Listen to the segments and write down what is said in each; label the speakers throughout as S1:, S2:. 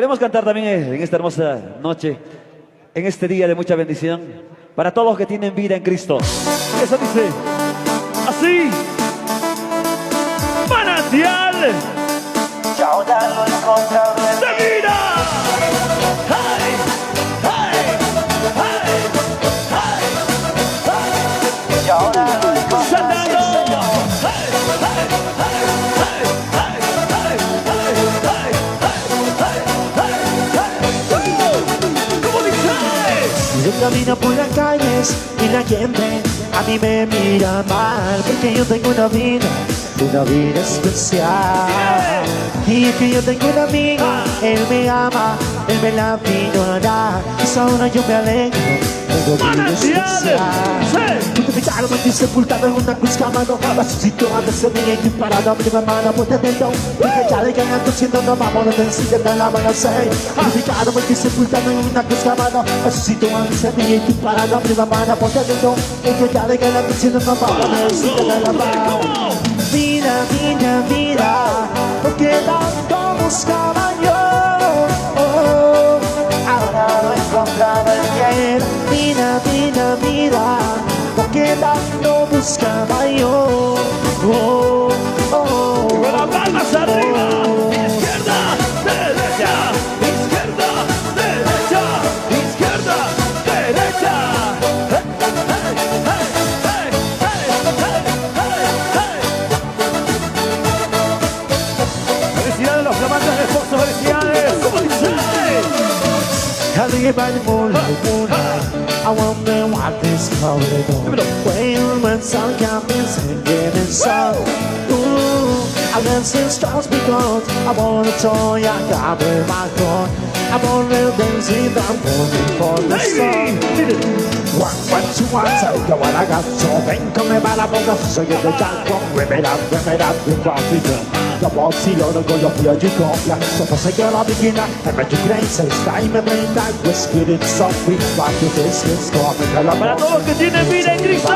S1: Queremos cantar también en esta hermosa noche, en este día de mucha bendición, para todos los que tienen vida en Cristo. Eso dice así: manantial
S2: Y ahora lo he encontrado en
S1: de vida. ¡Hey! ¡Hey! ¡Hey! ¡Hey!
S2: Y ahora lo he encontrado
S1: ¡Saltando!
S2: en el Señor.
S1: ¡Hey! ¡Hey! ¡Hey! ¡Hey! ¡Hey! ¡Hey! ¡Hey! ¡Hey! ¡Hey! ¿Cómo dice?
S3: Yo camino por las calles y la gente a mí me mira mal, porque yo tengo una vida especial. Y es que yo tengo un amigo, él me ama, él me la vino a dar. Y ahora yo me alegro, tengo vida especial. Crucificado y sepultado en una cruz clamando, resucitó antes de mí y disparado a mi hermana por dentro. Porque ya le ganando siendo no vamos a decir de la mano 6. Crucificado y sepultado en una cruz clamando, resucitó antes de mí y disparado a mi hermana por dentro. Porque ya le ganando siendo no vamos a decir de la mano. Vida, vida, vida, porque tanto buscaba yo.
S2: Ahora lo he encontrado en
S3: Era vida, vida, vida, porque tanto buscaba yo.
S1: Con las palmas arriba. Izquierda, derecha. Izquierda, derecha. Izquierda, derecha. Felicidades a los flamantes de esposo, felicidades. ¿Cómo dice?
S3: Arriba el moonlight, I wonder what this cloud is on. When sun comes and getting sun. I dance in stars because I want a toy, I got in my car. I want to dance in the morning for the sun. One, two, one, take what I got. So ven con me va la boca, soy el de Jaco. Whip it up, with coffee. La voz y lo con los pies y copia. Solo sé que la bikina, and make you crazy. Stay me bring that whiskey, it's so free. Like the biscuits, coffee, la
S1: Para todos los que tienen vida en Cristo.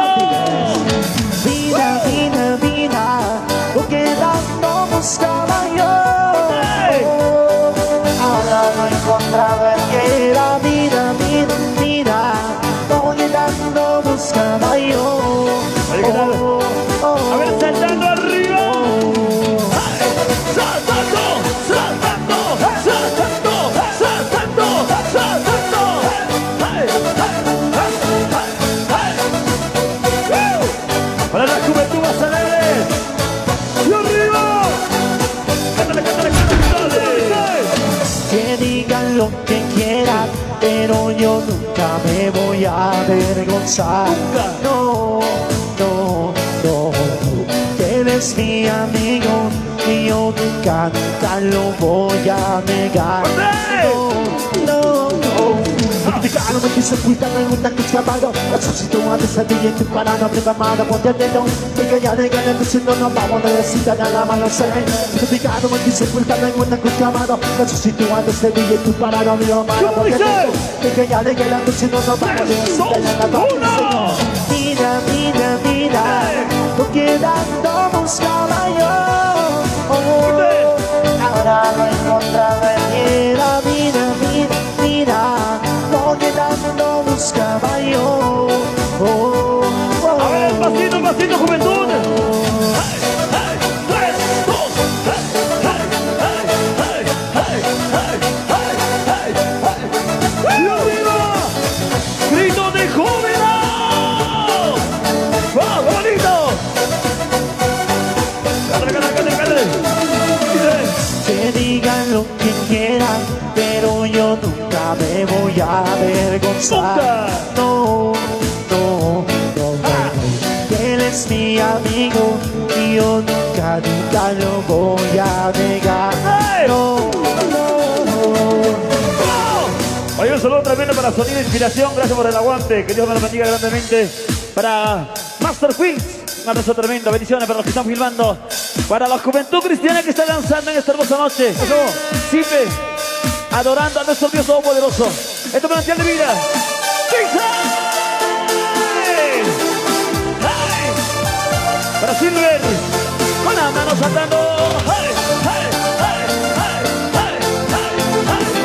S3: Vida, vida, vida, porque tanto buscaba yo.
S2: Ahora lo he encontrado en
S3: Que era vida, vida, vida, porque tanto buscaba yo.
S1: A ver, saltando arriba. Saltando, saltando, saltando, saltando, saltando. Para la juventud más alegre. Y arriba. Cántale, cántale, cántale.
S3: Que digan lo que quieran, pero yo nunca me voy a avergonzar. No, no, no, que eres mi amigo y yo nunca, nunca lo voy a negar. No, no, no. Crucificado, me quise ocultar en una cruz clavado. Resucitó antes de ti y tu parada me mamada por dentro. Porque ya le gané diciendo no vamos a necesitar nada más, no sé. Crucificado, me quise ocultar en una cruz clavado. Resucitó antes de ti y tu parada me mamada por dentro. Porque ya le gané diciendo no vamos a necesitar nada más. Vida, vida, vida, porque tanto buscaba yo.
S2: Ahora lo he encontrado en
S3: Era vida, vida, vida, porque tanto buscaba yo.
S1: A ver, pasito, pasito, juventud. Hey, hey, 3, 2, hey, y arriba, grito de júbilo. ¡Va, bonito! Cántale, cántale, cántale.
S3: Que digan lo que quieran, pero yo nunca me voy a avergonzar.
S1: ¡Nunca!
S3: No, no, no, no. Que él es mi amigo y yo nunca, nunca lo voy a negar.
S1: ¡Hey!
S3: No, no, no.
S1: Oye, un saludo tremendo para Sonido Inspiración. Gracias por el aguante. Que Dios me lo bendiga grandemente. Para Master Queens. Un abrazo tremendo. Bendiciones para los que están filmando. Para la juventud cristiana que está danzando en esta hermosa noche. Siempre adorando a nuestro Dios Todopoderoso. Esto es manantial de vida. ¡Pizza! Para Silver. Con las manos saltando. ¡Hey! ¡Hey! ¡Hey! ¡Hey! ¡Hey! ¡Hey! ¡Hey!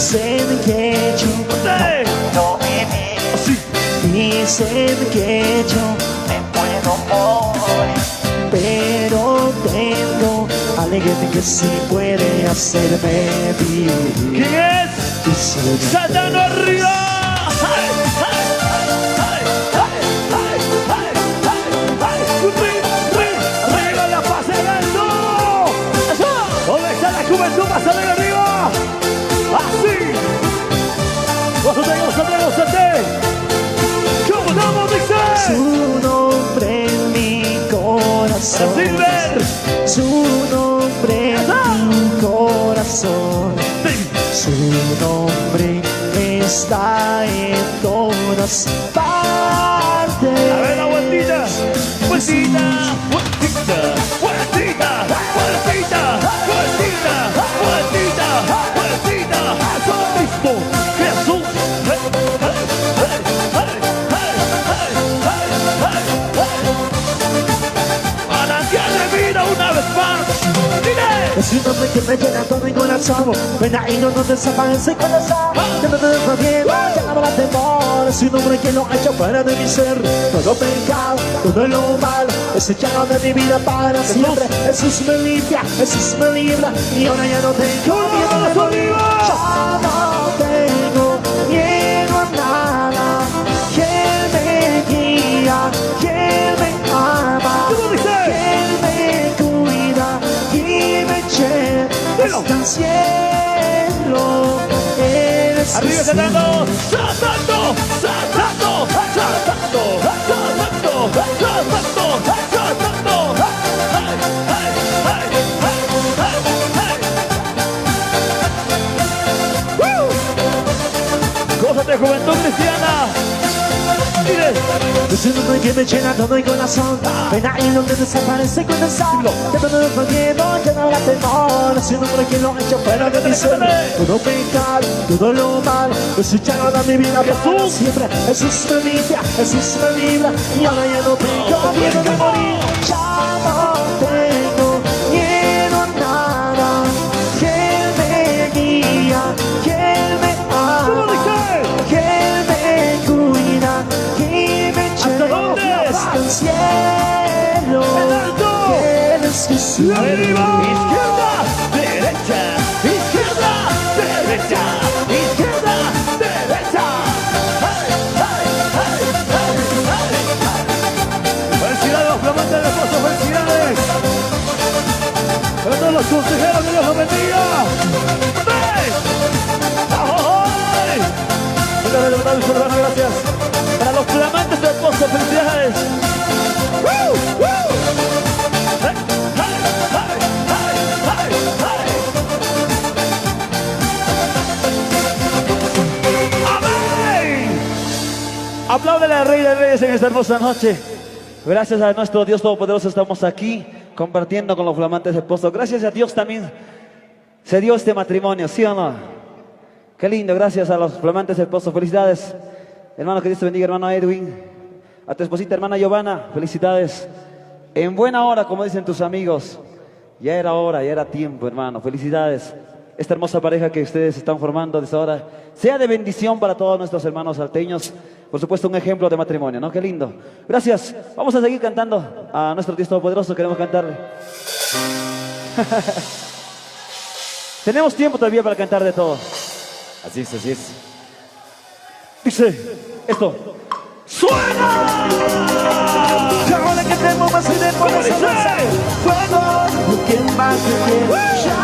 S3: Dicen que yo
S2: no viví,
S1: Así.
S3: Dicen que yo
S2: me puedo morir.
S3: pero tengo alguien que sí puede hacerme vivir.
S1: ¿Quién es?
S3: Dicen
S1: ¡Satano arriba! ¡Ay, ay, ay, ay, ay, ay, ay, ay! ¡Arriba la pase ganando! ¡Eso! ¿Dónde está la juventud? ¡Pásale de arriba! ¡Así! ¡Gózate! ¿Cómo vamos, Mixer?
S3: su nombre en mi corazón.
S1: Silver.
S3: Su nombre en mi corazón. Su nombre está en todas partes.
S1: A ver la vueltita, vueltita, vueltita, vueltita, vueltita, vueltita, vueltita, vueltita. Eso mismo, Jesús. Manantial de vida una vez más. Dile.
S3: Es un nombre que me llena todo mi corazón. Ven ahí no desaparece corazón. Que me deja bien, ya no habrá temor. Es un nombre que lo ha hecho fuera de mi ser. Todo pecado, todo lo malo es echado de mi vida para siempre. Jesús me limpia, Jesús me libra. Y ahora ya no tengo miedo de morir. Ya no tengo miedo a nada. Que Él me guía, que Él me ama.
S1: ¿Cómo dice?
S3: Que Él me cuida y me lleva hasta el cielo. Eres
S1: Arriba Satano, Satano, Satano, Satano, Satano, Satano, Satano. ¡Ay, ay, ay, ay, ay, ay! ¡Gózate, juventud cristiana! Mire.
S3: es un nombre que me llena todo el corazón. Ven ahí donde desaparece con el sol. Que todo el miedo, que no habrá temor. Es un nombre que lo ha hecho fuera de mi ser. Todo pecado, todo lo malo es echado de mi vida para siempre. Jesús me limpia, Jesús me libra. Y ahora ya no tengo miedo de morir. Ya no tengo miedo a nada. Que Él me guía, que Él me ama, que Él me cuida y me
S1: dónde?
S3: lleva hasta el cielo.
S1: ¡En alto!
S3: Que Él es Jesús.
S1: Arriba, izquierda, derecha, izquierda, derecha, izquierda, derecha. ¡Ay, ay, ay, ay, ay! ¡Felicidades a los flamantes de Pozo! ¡Felicidades! ¡Para todos los consejeros, que Dios los bendiga! ¡Ven! ¡Ay! Muchas gracias, hermano, gracias. Para los flamantes de Pozo, felicidades. ¡Woo! ¡Woo! ¡Hey! ¡Amén! Apláudele al Rey de Reyes en esta hermosa noche. Gracias a nuestro Dios Todopoderoso estamos aquí compartiendo con los flamantes de Pozo. Gracias a Dios también se dio este matrimonio, ¿sí o no? Qué lindo, gracias a los flamantes del Pozo. Felicidades, hermano, que Dios te bendiga, hermano Edwin. A tu esposita, hermana Giovanna, felicidades. En buena hora, como dicen tus amigos. Ya era hora, ya era tiempo, hermano. Felicidades. Esta hermosa pareja que ustedes están formando desde ahora sea de bendición para todos nuestros hermanos salteños. Por supuesto, un ejemplo de matrimonio, ¿no? Qué lindo. Gracias. Vamos a seguir cantando a nuestro Dios Todopoderoso. Queremos cantarle. Tenemos tiempo todavía para cantar de todo. Así es, así es. Dice esto. ¡Suena!
S3: Y ahora que tengo más y de corazón fuego, lo que más te quiero ya,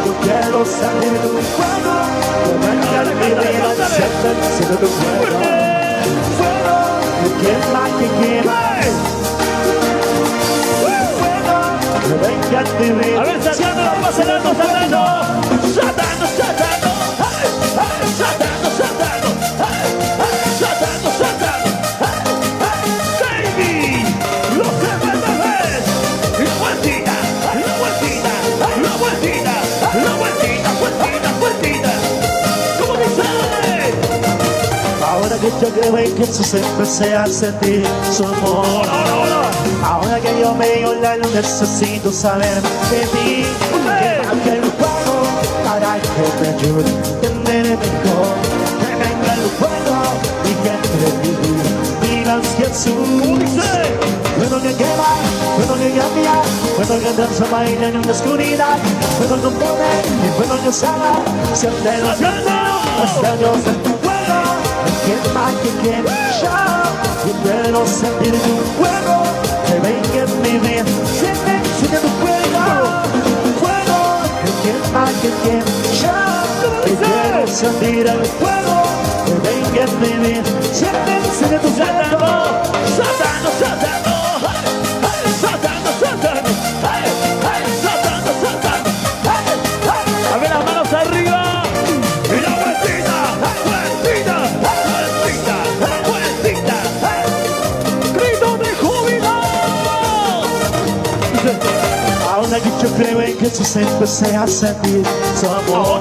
S3: yo quiero salir de mi fuego, yo venga de mi vida, siempre siendo tu fuego. Fuego, lo que más te quiero. Fuego, yo venga de mi vida.
S1: A ver, Satano, vamos acelerando, Satano. Satano, Satano. ¡Ay, ay, Satano, Satano! ¡Ay, ay, Satano, Satano!
S3: Ahora que yo creo en Jesús empecé a sentir su amor. Ahora que yo veo la luz necesito saber de ti. Que baje el fuego para que me ayude a entender Jesús. Fuego que quema, fuego que cambia, fuego que transforma en una oscuridad, fuego que pone y fuego que sana, siéntelo, siéntelo, hasta Dios en tu fuego. Quema que quema, yo quiero sentir tu fuego, que venga en mi vida, siente tu fuego, fuego, que quema, yo quiero sentir el fuego, que venga en mi vida, siente tu fuego.
S1: Satano, Satano, Satano, Satano, Satano, Satano. A ver las manos arriba. Y la vueltita, vueltita, vueltita, vueltita. Grito de júbilo.
S3: Ahora que yo creo en Jesús empecé a sentir su amor.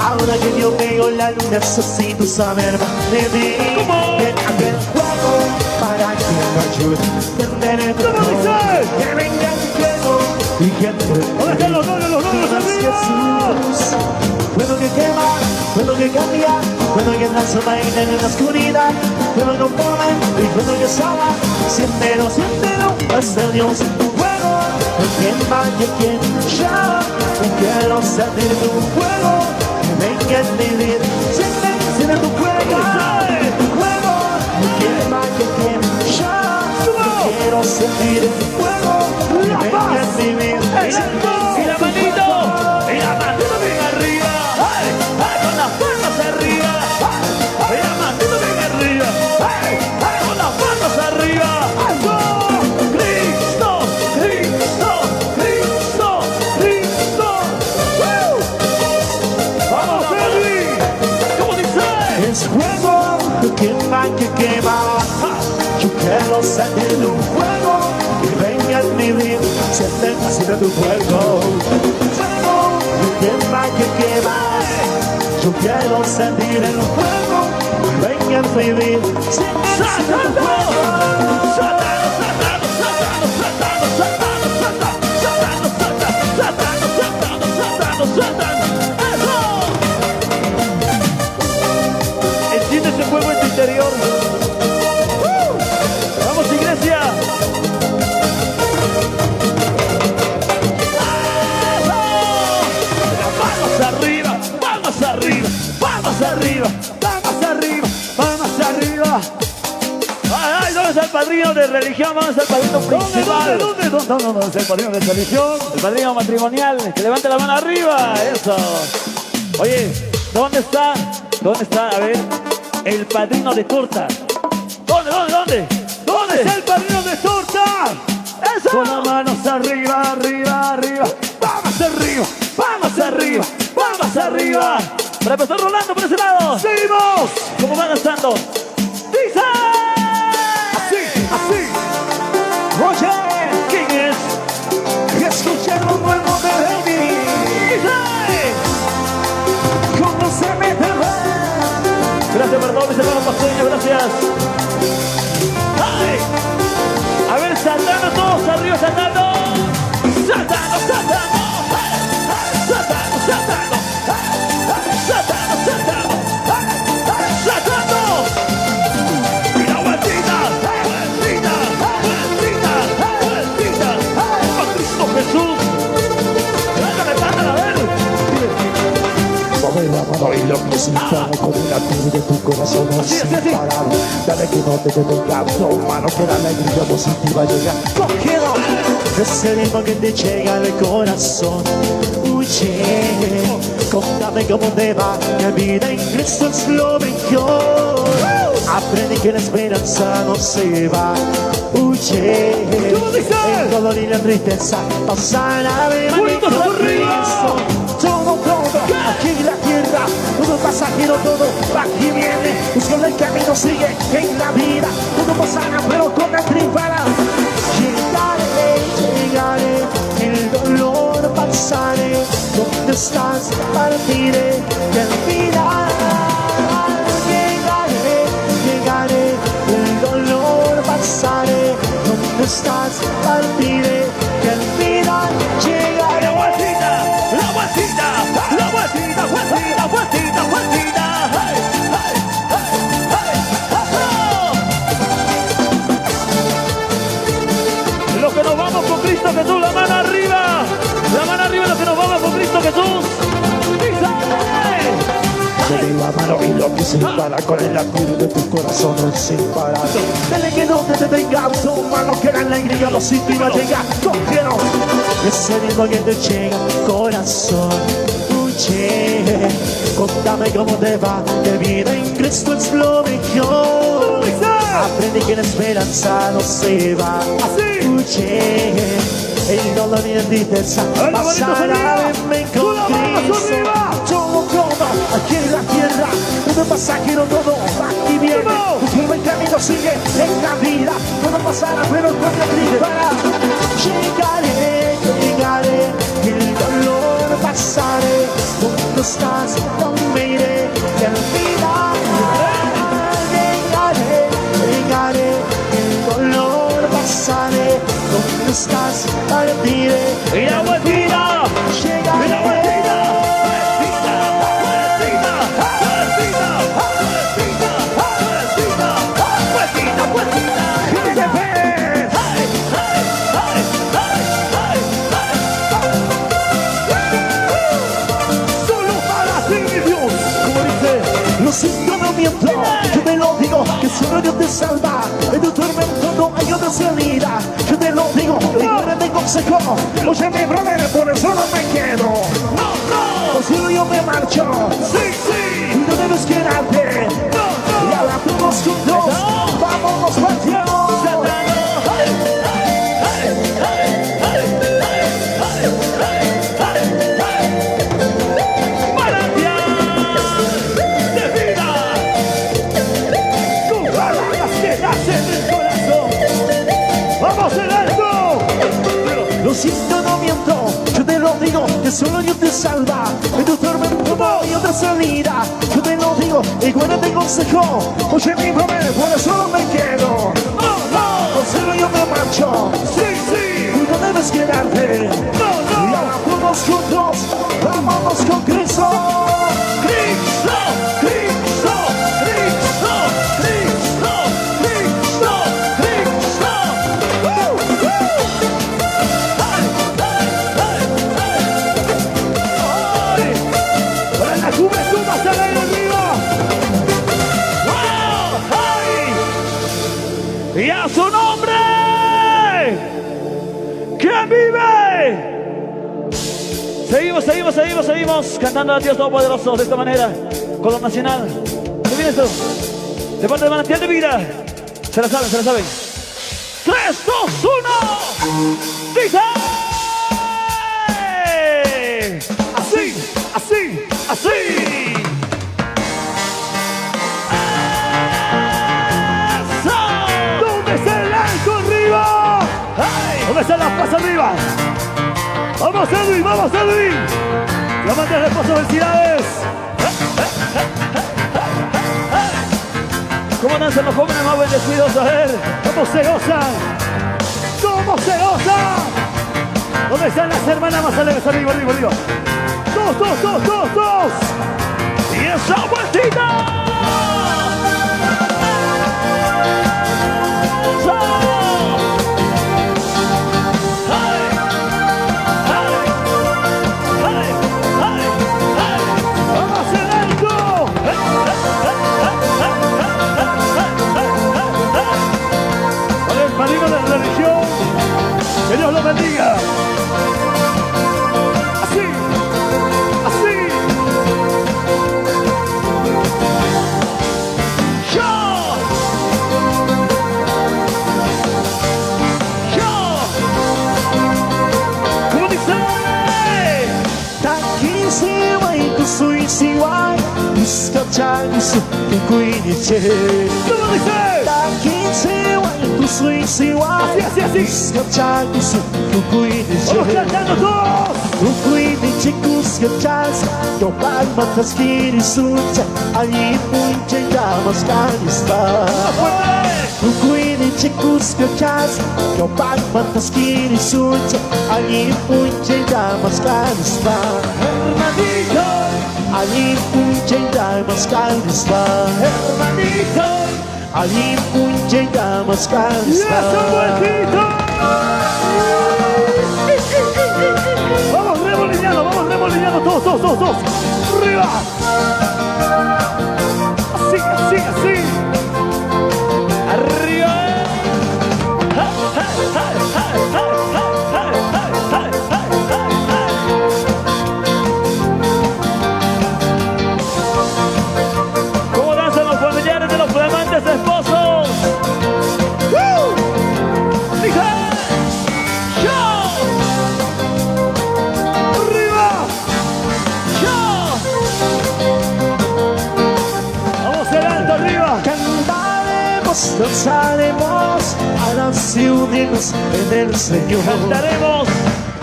S3: Ahora que yo veo la luna necesito saber más de ti. Ven a ver el fuego para que me ayude a entender el fuego. Que venga el fuego y que
S1: ¿Dónde están los novios arriba?
S3: Jesús. Fuego que quema, fuego que cambia, fuego que transforma en la oscuridad, fuego que pone y fuego que sana. Siéntelo, siéntelo, hasta Dios en tu fuego. ¿Quién va y quién ya? Quiero sentir tu fuego. Venga en mi vida, siente tu fuego, fuego. ¿Quién va y quién ya? Quiero sentir tu fuego. Venga en mi vida,
S1: Y la manito bien arriba. Con las palmas arriba. Y la manito bien arriba. Con las palmas arriba. Cristo, Cristo, Cristo, Cristo. Vamos, Edwin. ¿Cómo dice?
S3: es fuego. ¿Quién va que quema? Yo quiero sentir tu fuego. Que venga en mi vida, siente tu fuego. Fuego. ¿Quién va que quema? Yo quiero sentir el fuego. Venga en mi vida, siente tu fuego.
S1: Satano, Satano, Satano, Satano, Satano, Satano, Satano, Satano, Satano, Satano. ¡Eso! Enciende ese fuego en tu interior. ¡Vamos, iglesia! ¡Vamos arriba! ¡Vamos arriba! ¡Vamos arriba! ¡Vamos arriba! ¡Vamos arriba! ¡Ay, ¿dónde está el padrino de religión? ¿Dónde está el padrino principal?
S3: ¿Dónde está el padrino de religión?
S1: El padrino matrimonial, que levante la mano arriba, eso. Oye, ¿dónde está? ¿Dónde está? A ver, el padrino de torta. ¿Dónde está el padrino de torta? ¡Eso!
S3: Con las manos arriba, arriba, arriba.
S1: ¡Vamos arriba! ¡Vamos arriba! ¡Vamos arriba! Para el pastor Rolando por ese lado.
S3: ¡Seguimos!
S1: ¿Cómo va gastando? ¡Dice!
S3: Así. Oye,
S1: ¿Quién es?
S3: escuchen un nuevo de Rey.
S1: ¡Dice!
S3: ¿Cómo se mete el rey?
S1: Gracias por todo, mis hermanos paseños, gracias. ¡Ay! A ver, Satano, todos arriba, Satano. Satano, Satano. Satano, Satano. Satano, Satano. Satano. Y la vueltita, vueltita, vueltita, vueltita. ¡Oh, Cristo Jesús! Mándale, a ver.
S3: Mueve la mano y lo que sienta con el latido de tu corazón no
S1: Así,
S3: sin
S1: así.
S3: parar. Dale que no te detenga, no mano, que la alegría positiva llega. Cógelo, ese ritmo que te llega al corazón. Huye, contame cómo te va, la vida en Cristo es lo mejor. Aprende que la esperanza no se va. Huye,
S1: ¿Cómo dice?
S3: el dolor y la tristeza pasan a ver.
S1: ¡Manitos arriba!
S3: Todo, aquí en la tierra, todo pasajero, todo va y viene. Buscando el camino, sigue en la vida. Todo pasará, pero con la triunfará. Llegaré, el dolor pasaré. ¿Dónde estás? Partiré y al final llegaré, el dolor pasaré. ¿Dónde estás? Partiré y al final llegaré.
S1: La vueltita, la vueltita, la vueltita, vueltita, vueltita, vueltita. ¡Hey, hey, hey, hey!
S3: te di la mano y lo quise parar con el latir de tu corazón sin parar. Dile que no te detengas, son manos que la alegría los sitios iba a llegar. Yo quiero ese ritmo que te llega al corazón. Oye, contame cómo te va, que vida en Cristo es lo mejor. Aprendí que la esperanza no se va. Oye, el dolor y el tristeza pasará, venme con Cristo. Yo como aquí en la tierra, todo pasajero, todo aquí viene. Un buen camino sigue en la vida, todo pasará, pero con Cristo llegaré, llegaré, el dolor pasaré. Donde estás, no me iré, y al final llegaré, llegaré, el dolor pasaré. Donde estás, partiré,
S1: Y la vueltita.
S3: llegaré.
S1: Y la vueltita.
S3: Lo siento, no miento, yo te lo digo, que solo Dios te salva. En tu tormento no hay otra salida. Yo te lo digo, y no te consejo. Oye, mi brother, por eso no me quedo. Por si yo me marcho. Y no debes quedarte. Y ahora todos juntos, vámonos para Dios. Lo siento, no miento, yo te lo digo, que solo Dios te salva. En tu tormento no hay otra salida. Yo te lo digo, igual te consejo. Oye, mi brother, por eso no me quedo. Por solo yo me marcho. Y no debes quedarte. Y ahora todos juntos, vámonos con Cristo. Cristo, Cristo, Cristo, Cristo, Cristo, Cristo. Para la juventud más alegre arriba.
S1: Y a su nombre, que vive. Seguimos cantando a Dios Todopoderoso de esta manera, con lo nacional. ¿Qué viene esto? De parte de Manantial de Vida. Se la saben. 3, 2, 1. ¡Dice! Así. ¿Dónde está el alto arriba? ¿Dónde está la paz arriba? Vamos, Edwin. La bandera de paso, felicidades. ¿Cómo danzan los jóvenes más bendecidos? A ver, ¿cómo se gozan? ¿Dónde están las hermanas más alegres? Arriba. Dos. Y esa vueltita. Padrino de la religión, que Dios lo bendiga. Así. ¿Cómo dice?
S3: Takisiwa ikusuisiwa iskachangisu ikuiniche.
S1: ¿Cómo dice?
S3: Takisiwa ikusuisiwa
S1: Así.
S3: iskachangisu ikuiniche.
S1: Vamos cantando todos.
S3: Ukuiniche kuskachas Topag mataskiri sucha Allí punche llamas canista Ukuiniche kuskachas Topag mataskiri sucha Allí punche llamas canista
S1: Hermanito,
S3: Allí punche llamas canista
S1: hermanito.
S3: Allí punche llamas
S1: Y
S3: canista
S1: esa vueltita. Vamos remolineando todos. Arriba.
S3: danzaremos a las unirnos en el Señor.
S1: Cantaremos.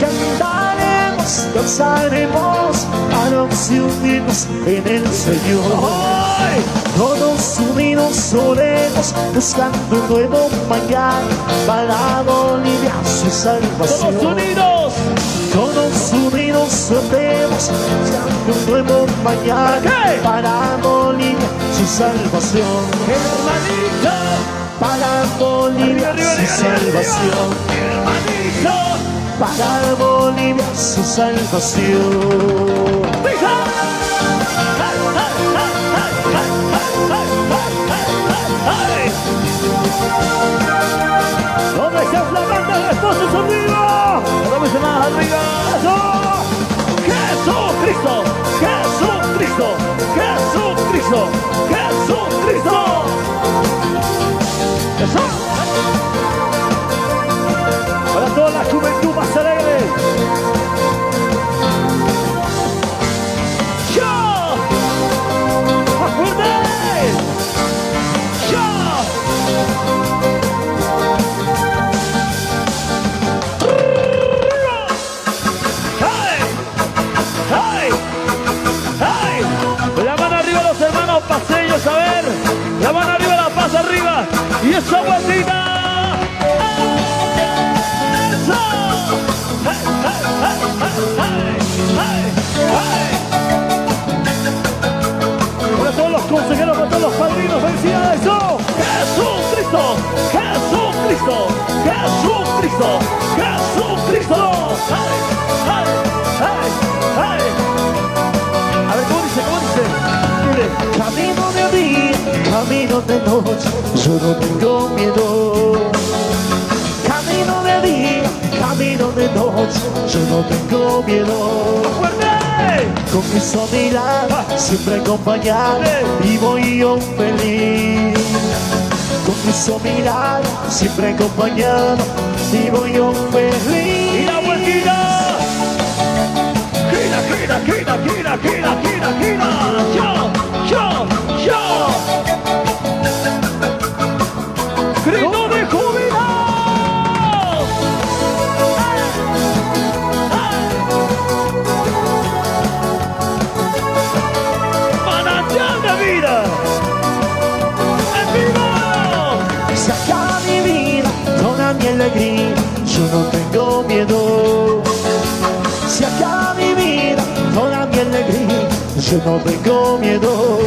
S3: Cantaremos, danzaremos a los unirnos en el Señor.
S1: ¡Ay!
S3: Todos unidos oremos buscando un nuevo mañana para Bolivia su salvación.
S1: Todos unidos.
S3: Todos unidos oremos buscando un nuevo mañana
S1: ¿Qué?
S3: para Bolivia su salvación.
S1: Hermanito.
S3: Para Bolivia
S1: Arriba, arriba,
S3: su
S1: arriba, arriba.
S3: salvación.
S1: Hermanito.
S3: Para Bolivia su salvación.
S1: ¡Pisa! ¡Ay! ¿Dónde están las bandas de esposos arriba? ¿Dónde más arriba? ¡Eso! ¡Jesucristo! ¡Jesucristo! ¡Jesucristo! ¡Jesucristo! ¡Eso! Para toda la juventud más alegre. ¡Yo! ¡Más fuerte! ¡Yo! ¡Hey! ¡Hey! ¡Hey! La mano arriba los hermanos paseños, a ver. La mano arriba, la paz arriba. Y esa vueltita. ¡Eso! ¡Hey! ¡Hey! ¡Hey! ¡Hey! ¡Hey! Para todos los consejeros, para todos los padrinos, felicidades. ¡Oh! ¡Jesucristo! ¡Jesucristo! ¡Jesucristo! ¡Jesucristo! ¡Hey! ¡Hey! ¡Hey! ¡Hey! A ver, ¿cómo dice? ¿Cómo dice? Dile.
S3: Camino de día, camino de noche, yo no tengo miedo. Camino de día, camino de noche, yo no tengo miedo.
S1: ¡Fuerte!
S3: Con Cristo a mi lado, siempre acompañado, y voy yo feliz. Con Cristo a mi lado, siempre acompañado, y voy yo feliz.
S1: ¡Y la vueltita! ¡Gira, gira, gira, gira, gira, gira, gira! ¡Yo! ¡Yo! ¡Yo! ¡Grito de júbilo! ¡Manantial de vida! ¡En vivo!
S3: Se acaba mi vida, toda mi alegría, yo no tengo miedo. Se acaba mi vida, toda mi alegría, yo no tengo miedo.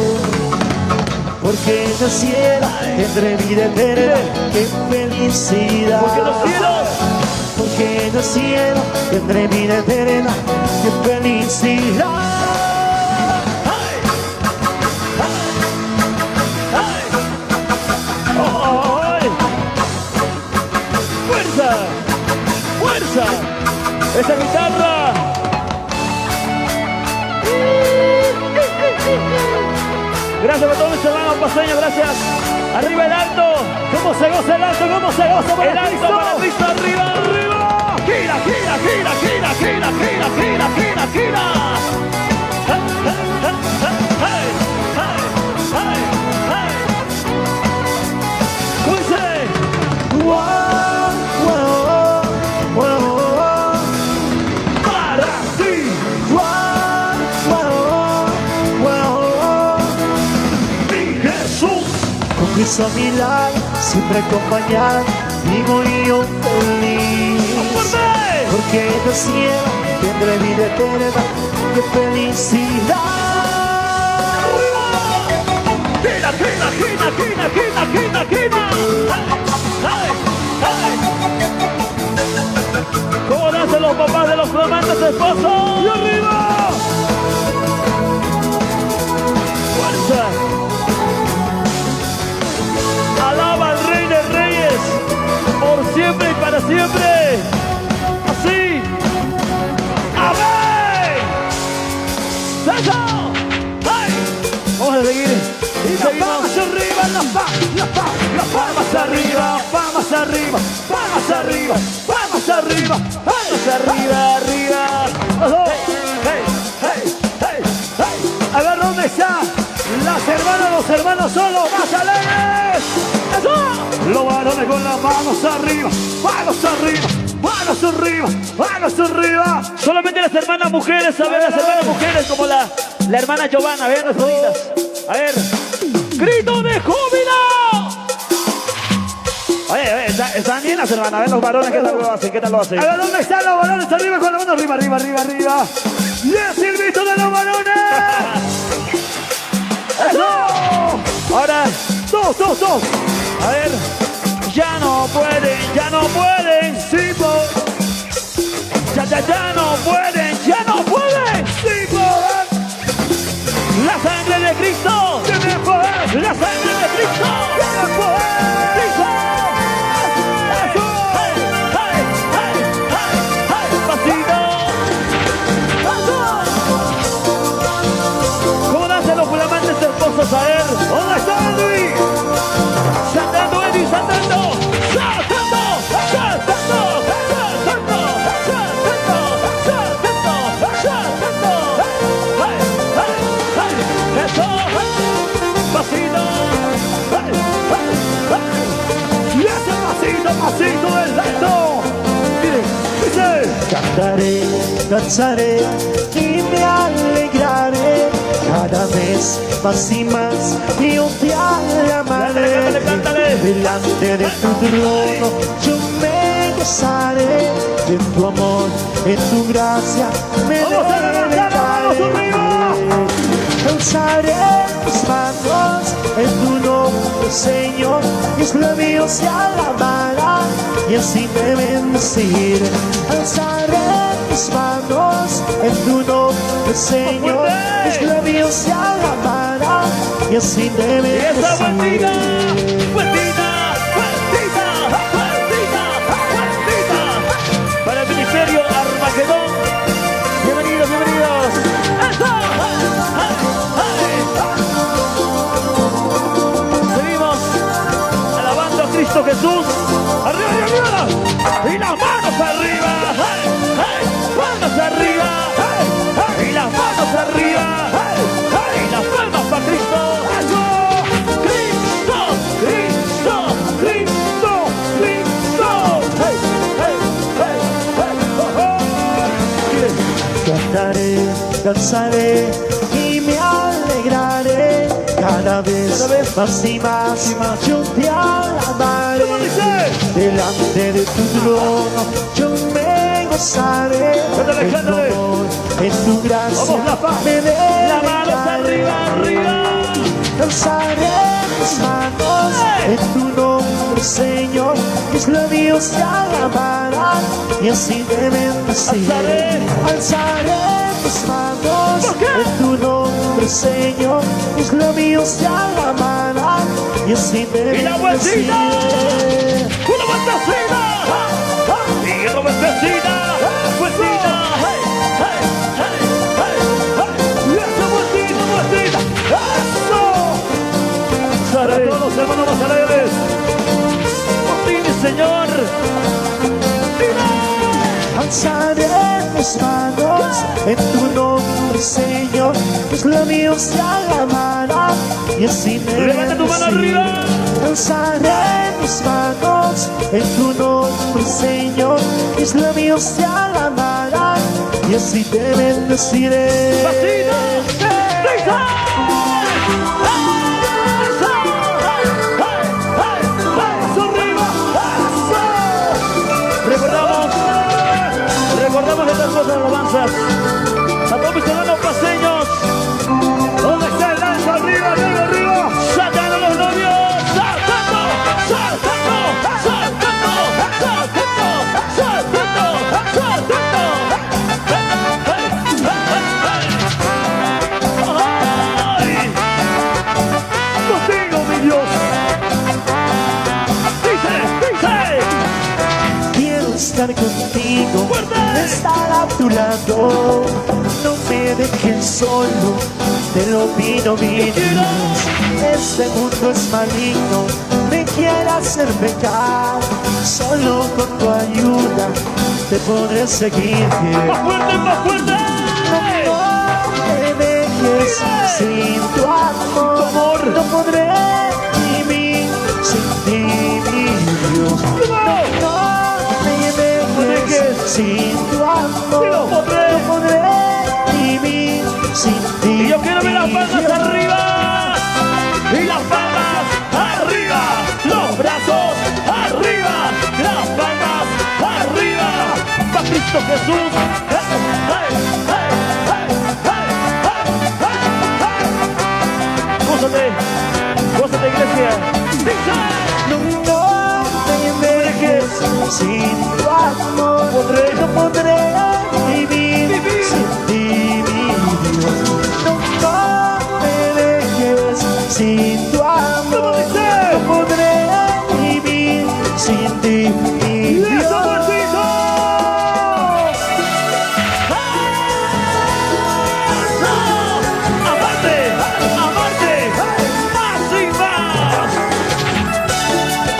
S3: Porque en el cielo tendré vida eterna, qué felicidad.
S1: Porque los cielos.
S3: Porque en el cielo tendré vida eterna, qué felicidad.
S1: ¡Ay! ¡Ay! ¡Ay! ¡Fuerza! ¡Fuerza! ¡Esa guitarra! Gracias a todos mis hermanos paseños, gracias. Arriba el alto. ¿Cómo se goza el alto? ¿Cómo se goza para el alto? Para Cristo, arriba, arriba. Gira, gira, gira, gira, gira, gira, gira, gira, gira. Hey, hey, hey, hey. ¿Cómo dice?
S3: Wow, wow, wow,
S1: Para ti.
S3: wow, wow, wow.
S1: Mi Jesús.
S3: Con Cristo a mi lado, siempre acompañado, vivo y yo feliz.
S1: ¡Fuerte!
S3: Porque en el cielo tendré vida eterna, qué felicidad.
S1: ¡Gira, gira, gira, gira, gira, gira, gira! ¡Ay, ay! ¿Cómo nacen los papás de los flamantes esposos? ¡Y arriba! ¡Fuerza! Alaba al Rey de Reyes por siempre y para siempre. Así. ¡Amén! ¡Eso! ¡Ay! Vamos a seguir. Y seguimos arriba, la palmas arriba, palmas arriba, palmas arriba, palmas arriba, palmas arriba, arriba. Hey, hey, hey, hey. A ver dónde está las hermanas, los hermanos solos más alegres. ¡Eso! Los varones con las manos arriba, manos arriba, manos arriba, manos arriba. Solamente las hermanas mujeres, a ver, las hermanas mujeres como la hermana Giovanna, a ver, las bonitas. A ver, grito de júbilo. Oye, están bien las hermanas, a ver los varones, ¿qué tal lo hacen? ¿Qué tal lo hacen? A ver, ¿dónde están los varones? Arriba con la mano, arriba, arriba, arriba, arriba. ¡Y es el grito de los varones! ¡Eso! Ahora, dos. A ver, ya no pueden, sí, ya no pueden, sí, la sangre de Cristo, tiene poder, la sangre de Cristo, tiene poder, Cristo. ¿Cómo danzan los flamantes hermosos? A ver, ¿dónde está Luis? Saltando, Eddie, saltando. Eso. Pasito. Y ese pasito del lento. Miren, dice.
S3: Cantaré, danzaré y me alegraré cada vez más y más. Y yo te alabaré.
S1: Cántale.
S3: Delante de tu trono yo me gozaré de tu amor, en tu gracia me
S1: Vamos a levantar las manos arriba.
S3: alzaré mis manos en tu nombre, Señor. Mis labios se alabarán y así me bendeciré. Alzaré mis manos en tu nombre, Señor. Mis labios se alabarán y así me bendeciré.
S1: Para el ministerio Armagedón. Bienvenidos. Seguimos alabando a Cristo Jesús. Arriba. Y las manos arriba. Manos arriba. Y las manos arriba. Y las palmas para Cristo.
S3: Cantaré, danzaré y me alegraré cada vez más y más. Yo te alabaré delante de tu trono. Yo me gozaré en tu amor, en tu gracia me delegaré. Alzaré mis manos en tu nombre, Señor. Mis labios te alabarán y así me bendeciré. Alzaré mis manos en tu nombre, Señor. Mis labios te alabarán y así me bendeciré.
S1: ¡Una vueltecita! ¡Y una vueltecita! Para todos los hermanos más alegres. Martínez, Señor.
S3: Alzaré mis manos en tu nombre, Señor. Mis labios te alabarán y así me
S1: Levanta tu mano arriba.
S3: Alzaré mis manos en tu nombre, Señor. Mis labios te alabarán y así te bendeciré.
S1: Recordamos estas cosas alabanzas a todos mis hermanos paseños. ¿Dónde está el lanza? Arriba. ¡Saltando los novios! ¡Saltando! ¡Ay! Contigo, mi Dios. Dice.
S3: Quiero estar contigo, estar a tu lado. No me dejes solo, te lo pido, mi Dios. Este mundo es maligno, me quiere hacer pecar. Solo con tu ayuda te podré seguir.
S1: ¡Más fuerte!
S3: No me dejes sin tu amor. No podré vivir sin ti, mi sin ti.
S1: Y yo quiero ver las palmas arriba. Y las palmas arriba. Los brazos arriba. Las palmas arriba. Para Cristo Jesús. Gózate. Gózate, iglesia.
S3: No me dejes sin tu amor. No podré vivir sin ti, mi Dios. No me dejes sin tu amor. No podré vivir sin ti, mi Dios.
S1: Amarte, amarte, más y más.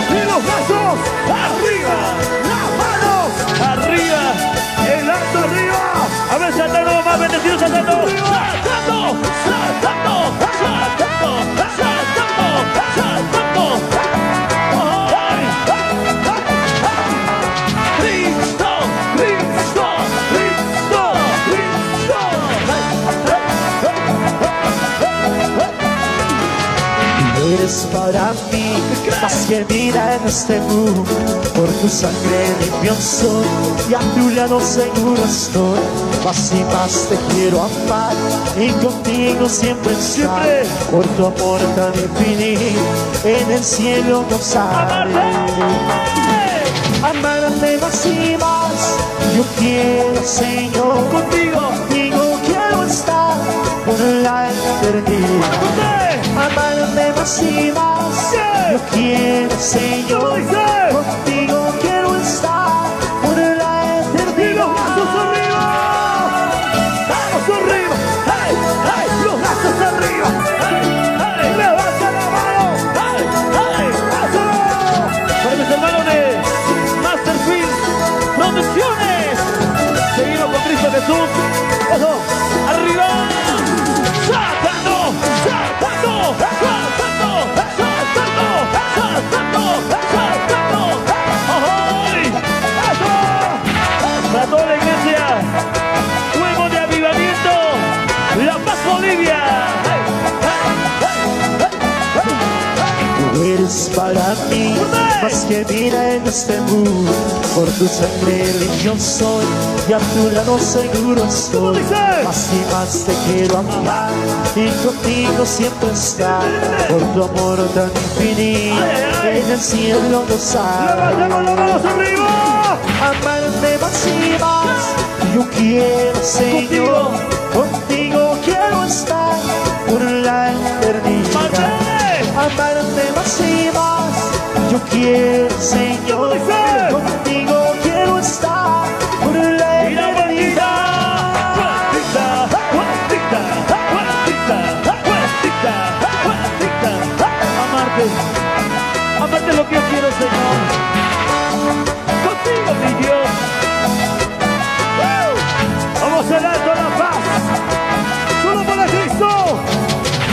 S1: Y los brazos arriba, las manos arriba, el alto arriba. A ver, saltando, más bendecido, saltando, saltando, saltando, saltando, saltando, saltando. ¡Ay! Cristo, Cristo, Cristo, Cristo.
S3: Eres para mí más que vida en este mundo. Por tu sangre limpio soy y a tu lado seguro estoy. Más y más te quiero amar y contigo siempre estar.
S1: Siempre.
S3: Por tu amor tan infinito en el cielo gozaré. Amarte más y más, yo quiero, Señor. Contigo quiero estar por la eternidad. Amarte más y más, yo quiero, Señor. Contigo quiero estar por la eternidad.
S1: ¡Brazos arriba! ¡Vamos arriba! ¡Hey! ¡Hey! ¡Los brazos arriba! ¡Hey! ¡Hey! ¡Levanta la mano! ¡Hey! ¡Hey! ¡Eso! Para mis hermanos de Masterfield Producciones. Seguimos con Cristo Jesús. ¡Eso! ¡Arriba! ¡Saltando! ¡Saltando! ¡Saltando! ¡Saltando! ¡Saltando! ¡Saltando! ¡Ay! ¡Eso! Para toda la iglesia, fuego de avivamiento, La Paz, Bolivia.
S3: Tú eres para mí más que vida en este mundo. Por tu sangre limpio soy y a tu lado seguro estoy. Más y más te quiero amar y contigo siempre estar. Por tu amor tan infinito en el cielo gozar.
S1: ¡Levantemos las manos arriba!
S3: Amarte más y más, yo quiero, Señor. Contigo quiero estar por la eternidad. Amarte más y más, yo quiero, Señor. Contigo quiero estar por la eternidad.
S1: Amarte, amarte es lo que yo quiero, Señor. Contigo, mi Dios. Vamos a alto la paz. Solo para Cristo.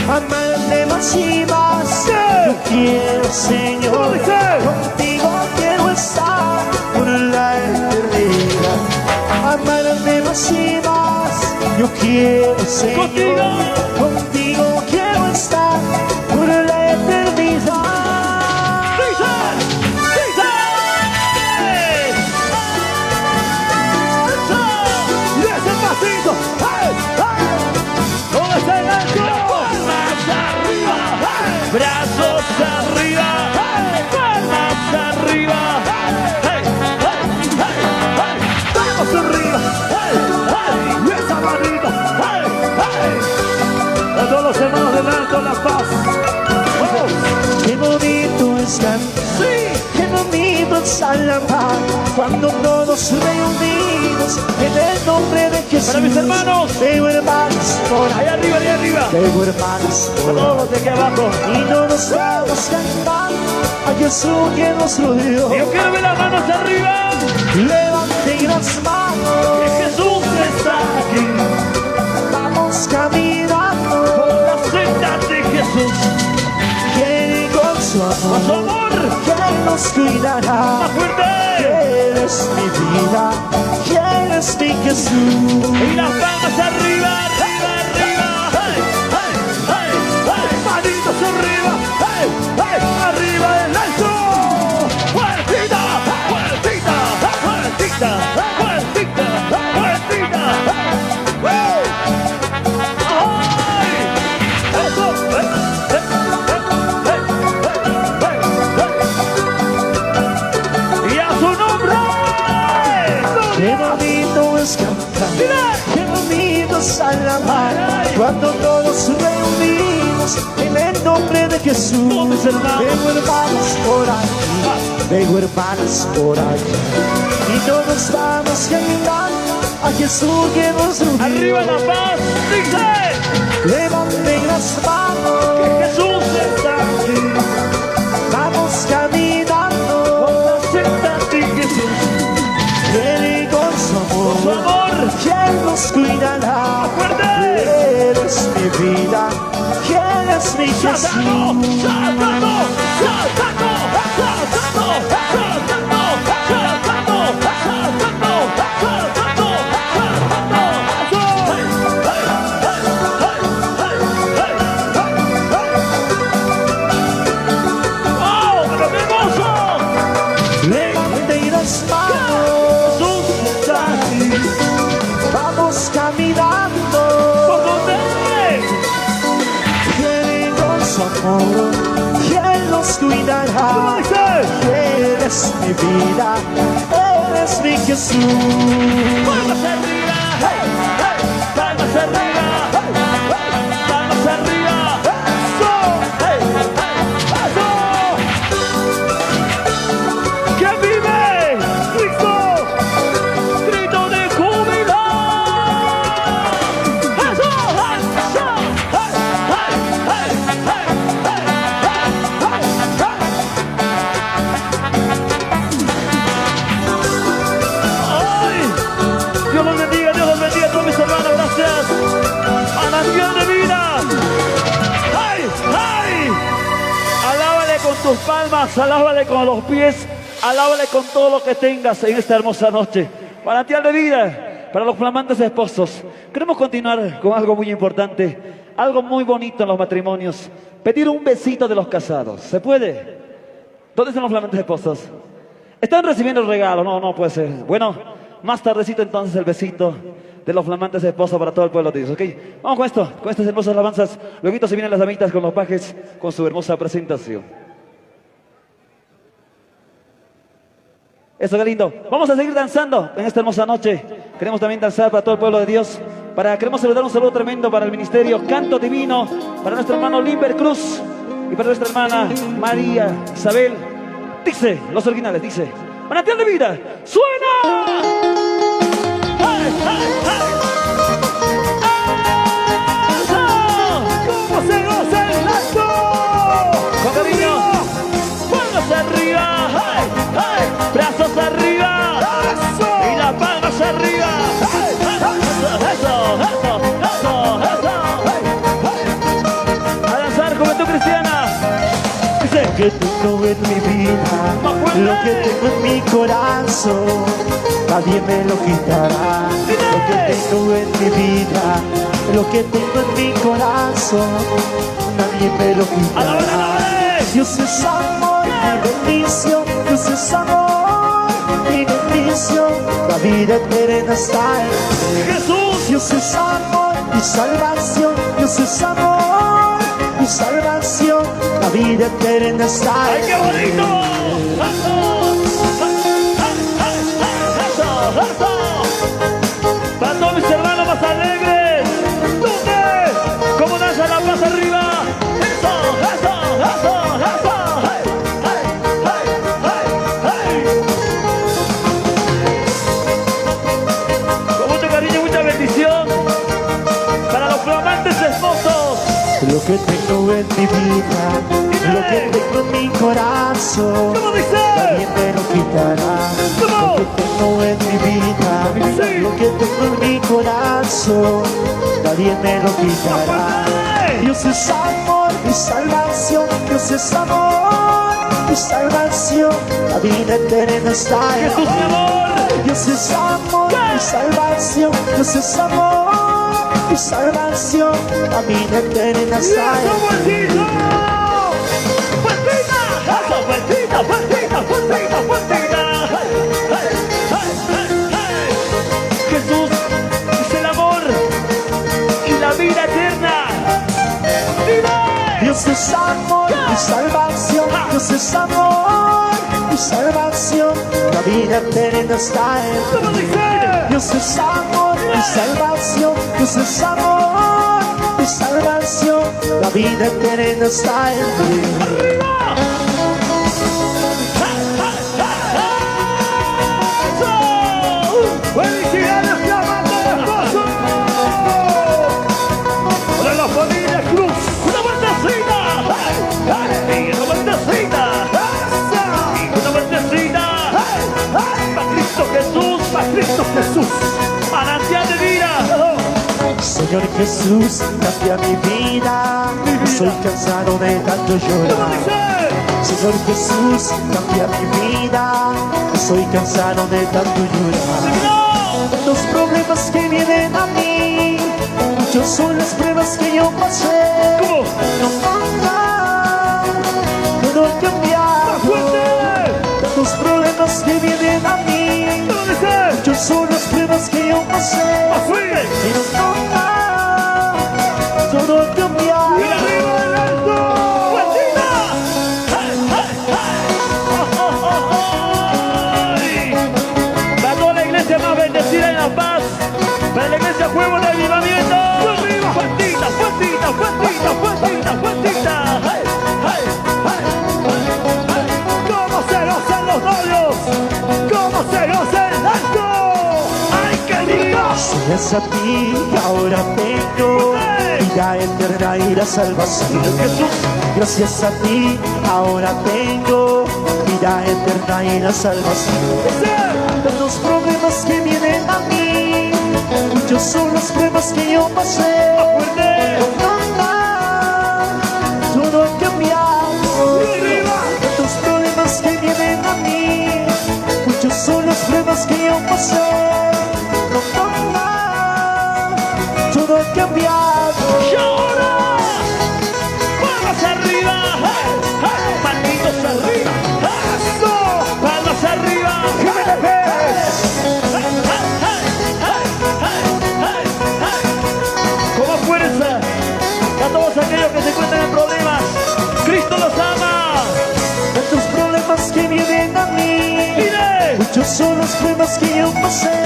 S3: Amarte más y más, yo quiero, Señor. Contigo quiero estar por la eternidad. Amarte más y más, yo quiero, Señor. Contigo quiero estar por la eternidad.
S1: Y ese pasito. ¡Hey! ¡Hey! ¿Dónde está el alto? Palmas arriba. ¡Hey! Brazos arriba. ¡Hey! Palmas arriba. ¡Hey! ¡Hey! ¡Hey! ¡Hey! ¡Vamos arriba! ¡Hey! ¡Hey! Y esa manita. ¡Hey! ¡Hey! A todos los hermanos del alto, La Paz. ¡Oh!
S3: Qué bonito es cantar,
S1: ¡Sí!
S3: qué bonito es alabar cuando todos reunidos en el nombre de Jesús.
S1: Para mis hermanos.
S3: Veo hermanos por
S1: Ahí arriba, ahí arriba.
S3: veo hermanos por
S1: Todos de aquí abajo.
S3: y no nos vamos cantando a Jesús que nos rodeó.
S1: Yo quiero ver las manos arriba.
S3: Levanten las
S1: Que
S3: manos,
S1: Jesús está aquí.
S3: vamos caminando,
S1: Por la senda de Jesús.
S3: que con su
S1: Con su
S3: amor
S1: amor.
S3: que nos cuidará.
S1: Más fuerte.
S3: Eres mi vida, eres mi Jesús.
S1: Y las palmas arriba, arriba, arriba.
S3: cuando todos reunimos en el nombre de Jesús. Veo hermanos por aquí, veo hermanas por allá, y todos vamos caminando a Jesús que nos unió.
S1: Arriba La Paz, dice,
S3: Levanten las manos,
S1: que Jesús está aquí.
S3: vamos caminando,
S1: Acéptate, Jesús,
S3: Él con su
S1: su
S3: amor,
S1: amor.
S3: ¿quién nos cuidará?
S1: ¡Fuerte!
S3: Eres mi vida, ¿quién es mi Jesús?
S1: ¡Sácalo! ¡Sácalo! ¡Sácalo! ¡Sácalo!
S3: Levanten las manos, vamos caminando, Él con su amor, ¿quién nos cuidará? Eres mi vida, eres mi Jesús.
S1: ¡Palmas arriba! ¡Palmas arriba! ¡Palmas arriba! ¡Eso! ¡Que vive Cristo! ¡Grito de júbilo! ¡Eso! ¡Ay! Dios los bendiga a todos mis hermanos, gracias a la Dios de vida. ¡Ay! ¡Ay! Alábale con tus palmas, alábale con los pies, alábale con todo lo que tengas en esta hermosa noche. Manantial de vida para los flamantes esposos. Queremos continuar con algo muy importante, algo muy bonito en los matrimonios. Pedir un besito de los casados. ¿Se puede? ¿Dónde están los flamantes esposos? Están recibiendo el regalo, no puede ser. Bueno, más tardecito entonces el besito de los flamantes esposos para todo el pueblo de Dios, ¿ok? Vamos con esto, con estas hermosas alabanzas. Luego se vienen las damitas con los pajes, con su hermosa presentación. Eso, qué lindo. Vamos a seguir danzando en esta hermosa noche. Queremos también danzar para todo el pueblo de Dios. Queremos saludar un saludo tremendo para el ministerio Canto Divino, para nuestro hermano Limber Cruz y para nuestra hermana María Isabel. Dice, los originales, dice: manantial de vida, ¡suena! ¡Ay, ay, ay! ¡Eso! ¿Cómo se goza el acto? Con cariño, palmas arriba, ¡ay, ay! Brazos arriba, ¡eso! Y las palmas arriba, ¡ay, ay! ¡Eso! A danzar, juventud cristiana. Dice:
S3: Lo que tengo en mi vida, lo que tengo en mi corazón, nadie me lo quitará. Lo que tengo en mi vida, lo que tengo en mi corazón, nadie me lo quitará. Dios es amor y bendición, Dios es amor y bendición, la vida eterna está en Él.
S1: Jesús.
S3: Dios es amor y salvación, Dios es amor y salvación, la vida eterna está
S1: ¡Ay,
S3: en
S1: qué bonito!
S3: Él.
S1: ¡Eso! Para todos mis hermanos más alegres. ¿Dónde? ¿Cómo danza La Paz arriba? ¡Eso! ¡Hey! Con mucho cariño, mucha bendición para los flamantes esposos.
S3: Lo que tengo en mi vida, lo que tengo en mi corazón,
S1: ¿Cómo dice?
S3: nadie me lo quitará.
S1: ¿Cómo?
S3: Lo que tengo en mi vida,
S1: Sí.
S3: lo que tengo en mi corazón, nadie me lo quitará.
S1: ¡Fuerte!
S3: Dios es amor y salvación, Dios es amor y salvación, la vida eterna está en
S1: Jesús, mi
S3: Él.
S1: amor.
S3: Dios es amor y salvación, Dios es amor y salvación, la vida eterna
S1: ¡Y
S3: está
S1: eso,
S3: en Él.
S1: vueltito! ¡Vueltita! ¡Eso, vueltita, vueltita, vueltita, vueltita! ¡Hey! Jesús es el amor y la vida eterna. ¡Vive!
S3: Dios es amor y salvación, Dios es amor y salvación, la vida eterna está en Él.
S1: ¿Cómo dice?
S3: Dios es amor y salvación, Dios es amor y salvación, la vida eterna está en ti.
S1: ¡Felicidades, flamante esposo! ¡Para la familia Cruz! ¡Una vueltecita! ¡Y una vueltecita! ¡Y una vueltecita! ¡Para Cristo Jesús! ¡Para Cristo Jesús! ¡Manantial de vida!
S3: Señor Jesús, cambia mi vida. Soy cansado de tanto llorar. Señor Jesús, cambia mi vida. Soy cansado de tanto llorar. Tantos problemas que vienen a mí, muchos son las pruebas que yo pasé.
S1: ¿Cómo?
S3: Todo ha cambiado. Tantos problemas que vienen a mí, muchos son las pruebas que yo pasé. Pero todo ha cambiado.
S1: ¡Y arriba del alto! Para toda la iglesia más bendecida en La Paz, para la iglesia Juego de Avivamiento. ¡Fuertita, fuertita, fuertita, fuertita, fuertita! ¿Cómo se gozan los novios? ¿Cómo se goza el alto? ¡Ay, qué rico!
S3: Gracias a ti ahora tengo vida eterna y la salvación. Gracias a ti ahora tengo vida eterna y la salvación. Tantos problemas que vienen a mí, muchos son las pruebas que yo pasé. Todo ha cambiado. Tantos problemas que vienen a mí, muchos son las pruebas que yo pasé. Todo ha cambiado.
S1: ¡Llora! ¡Palmas arriba! ¡Manitos arriba! ¡Eso! ¡Palmas arriba! ¡Como fuerza! A todos aquellos que se encuentran en problemas, ¡Cristo los ama!
S3: Tantos problemas que vienen a mí,
S1: ¡Mire!
S3: muchos son las pruebas que yo pasé.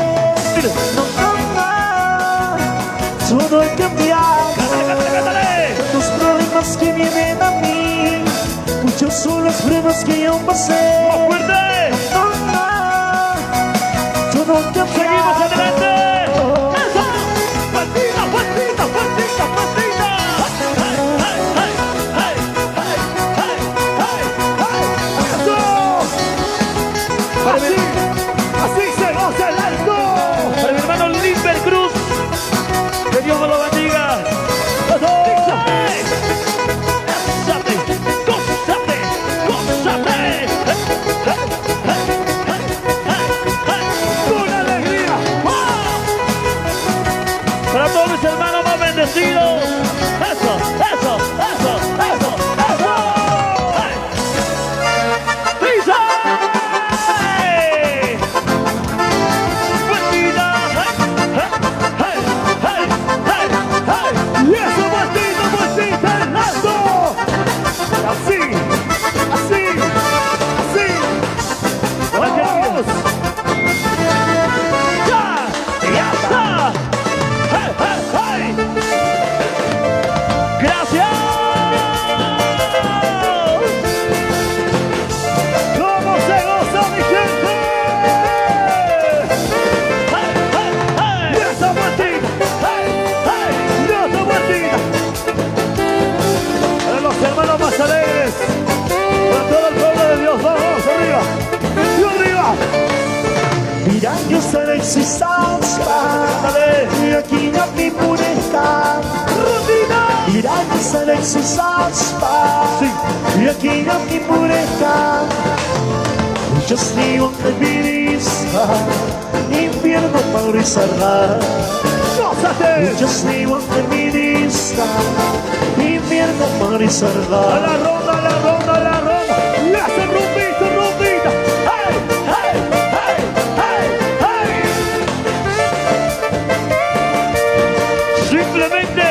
S3: Todo ha cambiado.
S1: ¡Cántale!
S3: Tantos problemas que vienen a mí, muchos son las pruebas que yo pasé.
S1: ¡Más fuerte!
S3: Todo ha cambiado.
S1: ¡Seguimos adelante! ¡Eso! ¡Fuertita, fuertita, fuertita, fuertita! ¡Eso! ¡Así se goza el alto! Para mi hermano Limber Cruz, que Dios me lo bendiga. ¡Eso! ¡Gózate! ¡Gózate! ¡Gózate! ¡Con alegría! Para todos mis hermanos más bendecidos. ¡Eso! ¡Eso! ¡Eso! ¡Eso! ¡Eso! ¡Risa! ¡Fuertita! ¡Y eso, fuertita, fuertita, el alto! ¡Así! ¡Así! ¡Así! ¡Vamos! ¡Ya! ¡Ya está! ¡Hey! ¡Gracias! ¿Cómo se goza mi gente? ¡Y esa vueltita! ¡Y esa vueltita! Para los hermanos más alegres, para todo el pueblo de Dios, vamos arriba, y arriba.
S3: Mirang Diyos na nagsisamsa, yakin ang ipunita. Mirang Diyos na nagsisamsa, yakin ang ipunita. Diyos niwang nabirisa, impyerno pang risará.
S1: ¡Gózate!
S3: Diyos niwang nabirisa, impyerno pang
S1: A
S3: risará.
S1: la ronda, a la ronda, a la ronda. ¡Y hace rumbito, rumbita! ¡Hey! ¡Hey! ¡Hey! ¡Hey! ¡Hey! Simplemente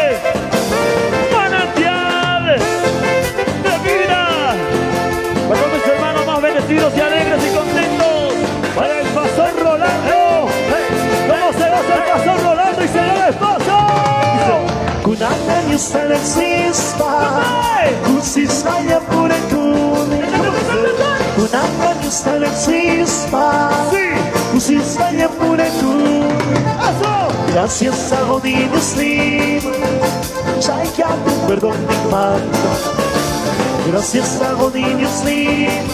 S1: manantial de vida. Para mis hermanos más bendecidos y alegres y contentos. Para el pastor Rolando. ¿Cómo se goza el pastor Rolando y señor esposo?
S3: Kung ang stelle sista così sveglia pure tu una brand new stelle sista così sveglia pure tu gracias a Godin Slim sai che ha un perdón mi mano gracias a Godin Slim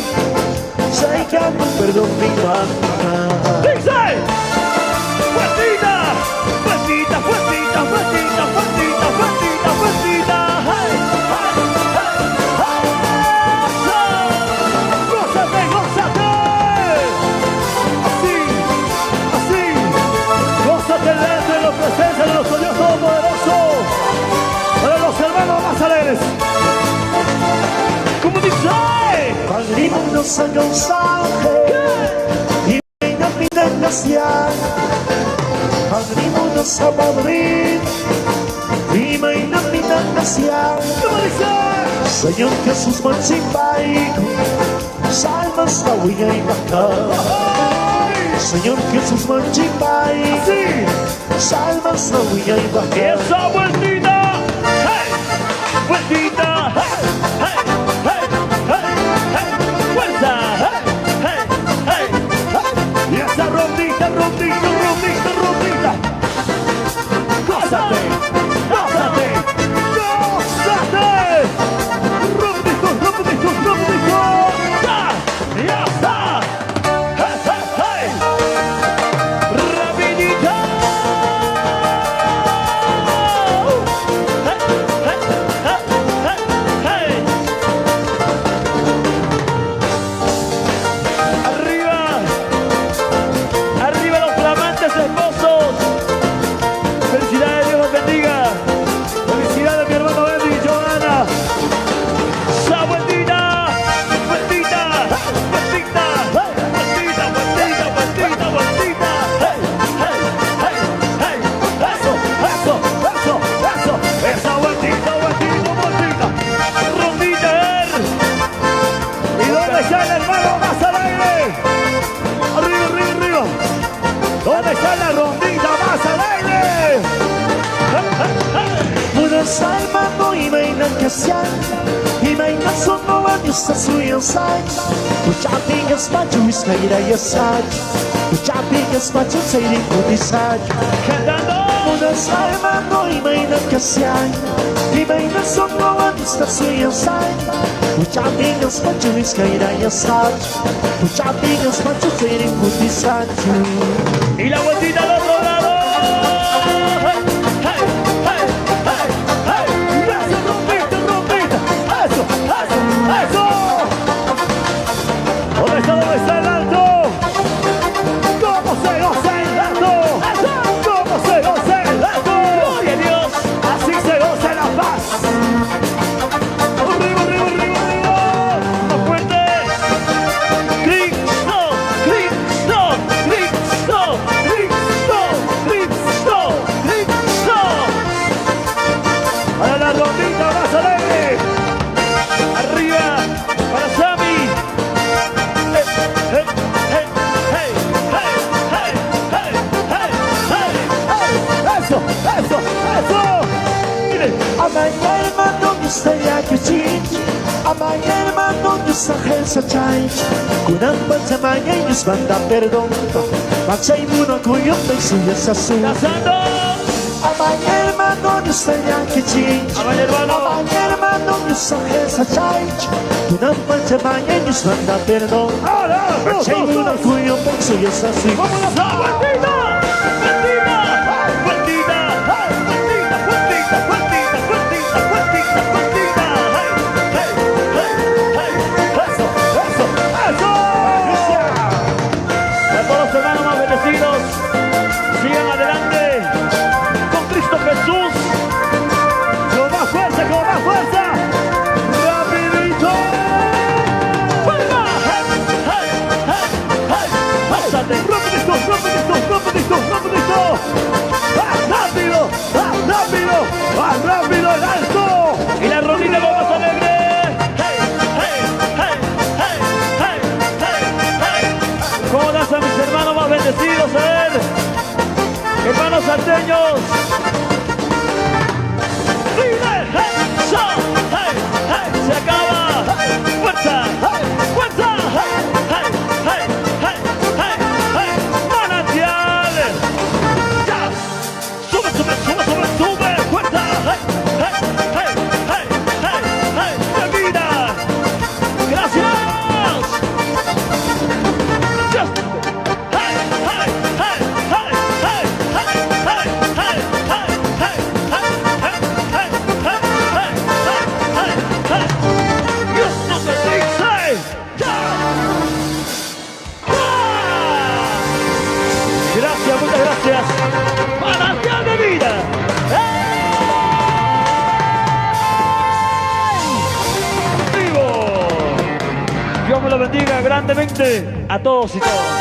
S3: sai che ha un perdón mi mano
S1: dice fuertita fuertita fuertita fuertita fuertita fuertita fuertita hey hey hey gózate gózate así así gózate dentro de la presencia de los Dios Todopoderosos para los hermanos más alegres como dice
S3: Pagrimos a gausaje y venga mi desgracia Pagrimos a Madrid y venga mi desgracia
S1: como dice
S3: Señor Jesús Manchipaico salvas la huella y vaca Señor Jesús Manchipaico
S1: así
S3: salvas la huella y vaca
S1: esa vueltita hey vueltita hey hey hey hey hey fuerza hey hey hey hey y esa rondita rondita rondita rondita gózate gózate gózate rondito rondito rondito ya está hey hey hey rapidita arriba, arriba los flamantes esposos. Felicidades, Dios los bendiga. Felicidades, mi hermano Eddie y Johanna. Esa vueltita, vueltita, vueltita, vueltita, vueltita, vueltita, vueltita. Hey, hey, hey, hey. Eso, eso, eso, eso. Esa vueltita, vueltita, vueltita. Rondita, ¿y dónde está el hermano más al aire? Arriba, arriba, arriba. ¿Dónde está la rondita más al aire?
S3: Una salmando y vaina que sean y vaina son no van a estar suyosai Ucaping es macho y skaira y asaj Ucaping es macho y sairin kudisaj
S1: Cantando.
S3: Una salmando y vaina que sean y vaina son no van a estar suyosai Ucaping es macho y skaira y asaj Ucaping es macho y sairin kudisaj
S1: Y la vueltita al otro lado. Hey, hey, hey, hey, hey. Eso, rondita, rondita. Eso, eso, eso. ¿Dónde está, dónde está el alto? ¿Cómo se goza el alto? ¿Cómo se goza el alto? Gloria a Dios. Así se goza la paz. Arriba, arriba, arriba, arriba. Más fuerte. Cristo, Cristo, Cristo, Cristo, Cristo, Cristo. Para la rondita más alegre. Arriba para Sammy. Hey, hey, hey, hey, hey, hey, hey, hey, hey, hey. Eso, eso, eso. Mire.
S3: Amanhã hermano gustaría que change Amanhã hermano gustaría que change Kunang bansamanya yus banda perdón Magsay muna ko yung suya sa suya
S1: Cazando.
S3: Amanhã hermano gustaría que change
S1: Amanhã, hermano.
S3: Amanhã hermano gustaría que change Kunang bansamanya yus banda perdón
S1: Ahora,
S3: Magsay muna ko yung suya sa suya
S1: ¡Vámonos! ¡Vueltita! ¡Vueltita! ¡Vueltita! ¡Vueltita! ¡Vueltita! ¡Vueltita! ¡Vueltita! ¡Vueltita! ¡Vueltita! ¡Hey! ¡Hey! ¡Hey! ¡Hey! ¡Eso! ¡Eso! ¡Eso! A todos los hermanos más bendecidos, sigan adelante con Cristo Jesús. Con más fuerza, con más fuerza. ¡Rapidito! ¡Vuelva! ¡Hey! ¡Hey! ¡Hey! ¡Hey! ¡Pásate! ¡Rapidito! ¡Rapidito! ¡Rapidito! ¡Rapidito! ¡Más rápido! ¡Más rápido! ¡Más rápido el alto! Y la rodilla lo más alegre. ¡Hey! ¡Hey! ¡Hey! ¡Hey! ¡Hey! ¡Hey! ¡Hey! ¿Cómo danzan mis hermanos más bendecidos? A ver. Hermanos salteños. ¡Vive! Dios me lo bendiga grandemente a todos y todas.